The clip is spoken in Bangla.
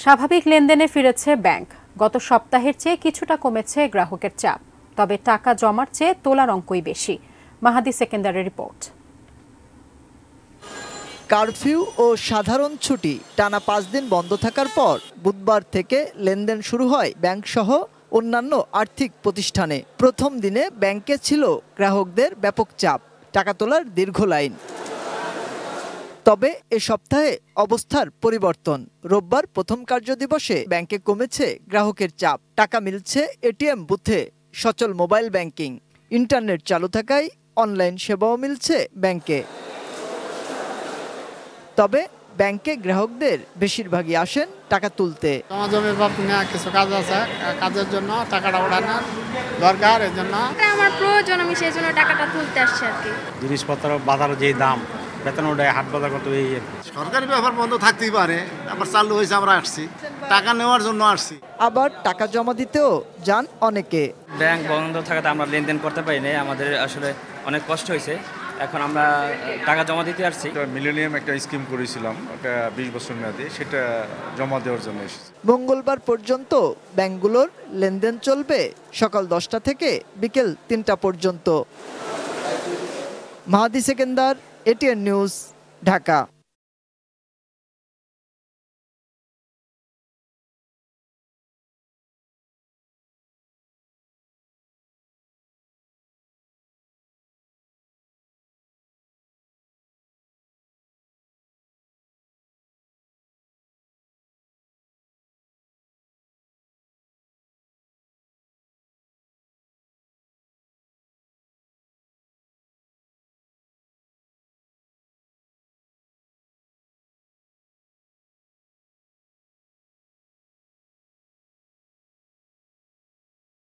স্বাভাবিক লেনদেনে ফিরেছে ব্যাংক। গত সপ্তাহের চেয়ে কিছুটা কমেছে গ্রাহকের চাপ, তবে টাকা জমার চেয়ে তোলার অঙ্কই বেশি। মাহাদি সেকেন্দারের রিপোর্ট। কারফিউ ও সাধারণ ছুটি টানা 5 দিন বন্ধ থাকার পর বুধবার থেকে লেনদেন শুরু হয় ব্যাংকসহ অন্যান্য আর্থিক প্রতিষ্ঠানে। প্রথম দিনে ব্যাংকে ছিল গ্রাহকদের ব্যাপক চাপ, টাকা তোলার দীর্ঘ লাইন। তবে এ সপ্তাহে অবস্থার পরিবর্তন। রোববার প্রথম কার্যদিবসে ব্যাংকে কমেছে গ্রাহকের চাপ। টাকা মিলছে এটিএম বুথে, সচল মোবাইল ব্যাংকিং, ইন্টারনেট চালু থাকায় অনলাইন সেবাও মিলছে ব্যাংকে। তবে ব্যাংকে গ্রাহকদের বেশিরভাগই আসেন টাকা তুলতে। কিছু কাজ আছে, কাজের জন্য টাকাটা ওঠানোর দরকার, এর জন্য আমার প্রয়োজন, আমি সেই জন্য টাকাটা তুলতে আসছি আর কি। জিনিসপত্র বাজারের যে দাম, বেতন ওটাই হাট বাজার করতে এই সরকারি ব্যাপার বন্ধ থাকতেই পারে, আবার চালু হয়েছে, আমরা আসছি টাকা নেওয়ার জন্য আসছি। আবার টাকা জমা দিতেও যান অনেকে। ব্যাংক বন্ধ থাকাতে আমরা লেনদেন করতে পারি না, আমাদের আসলে অনেক কষ্ট হয়েছে। এখন আমরা টাকা জমা দিতে আসছি। মিলেনিয়াম একটা স্কিম করেছিলাম, একটা 20 বছর মেয়াদী, সেটা জমা দেওয়ার জন্য এসেছি। মঙ্গলবার পর্যন্ত ব্যাংকগুলোর লেনদেন চলবে সকাল 10টা থেকে বিকেল 3টা পর্যন্ত। মাহাদি সেকেন্দার, এটিএন নিউজ, ঢাকা।